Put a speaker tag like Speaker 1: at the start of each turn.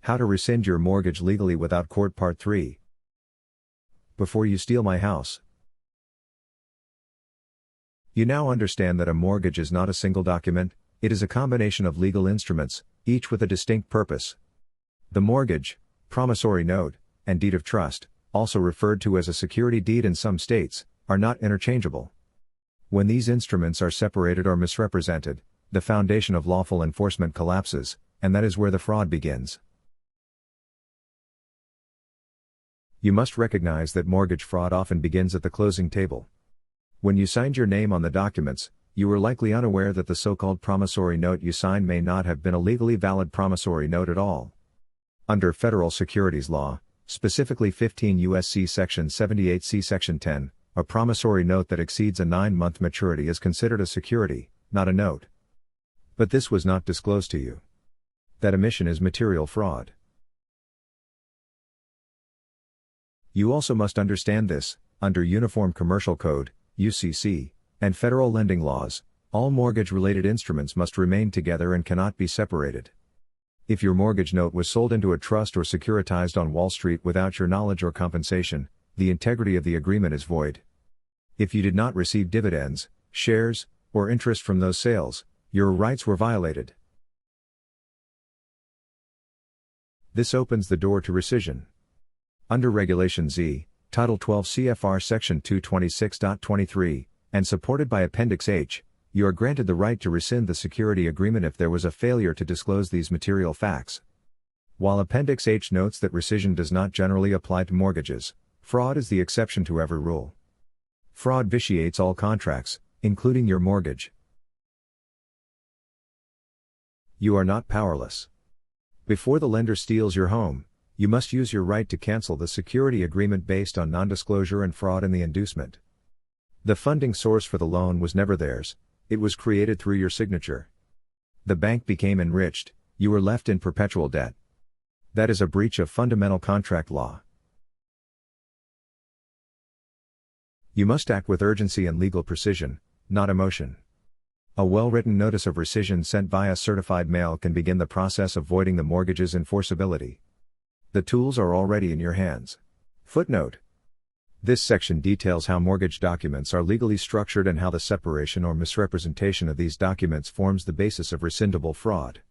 Speaker 1: How to rescind your mortgage legally without court Part 3. Before you steal my house. You now understand that a mortgage is not a single document, it is a combination of legal instruments, each with a distinct purpose. The mortgage, promissory note, and deed of trust, also referred to as a security deed in some states, are not interchangeable. When these instruments are separated or misrepresented, the foundation of lawful enforcement collapses, and that is where the fraud begins. You must recognize that mortgage fraud often begins at the closing table. When you signed your name on the documents, you were likely unaware that the so-called promissory note you signed may not have been a legally valid promissory note at all. Under federal securities law, specifically 15 U.S.C. Section 78C Section 10, a promissory note that exceeds a 9-month maturity is considered a security, not a note. But this was not disclosed to you. That omission is material fraud. You also must understand this: under Uniform Commercial Code, UCC, and federal lending laws, all mortgage-related instruments must remain together and cannot be separated. If your mortgage note was sold into a trust or securitized on Wall Street without your knowledge or compensation, the integrity of the agreement is void. If you did not receive dividends, shares, or interest from those sales, your rights were violated. This opens the door to rescission. Under Regulation Z, Title 12 CFR Section 226.23, and supported by Appendix H, you are granted the right to rescind the security agreement if there was a failure to disclose these material facts. While Appendix H notes that rescission does not generally apply to mortgages, fraud is the exception to every rule. Fraud vitiates all contracts, including your mortgage. You are not powerless. Before the lender steals your home, you must use your right to cancel the security agreement based on non-disclosure and fraud in the inducement. The funding source for the loan was never theirs, it was created through your signature. The bank became enriched, you were left in perpetual debt. That is a breach of fundamental contract law. You must act with urgency and legal precision, not emotion. A well-written notice of rescission sent via certified mail can begin the process of voiding the mortgage's enforceability. The tools are already in your hands. Footnote: this section details how mortgage documents are legally structured and how the separation or misrepresentation of these documents forms the basis of rescindable fraud.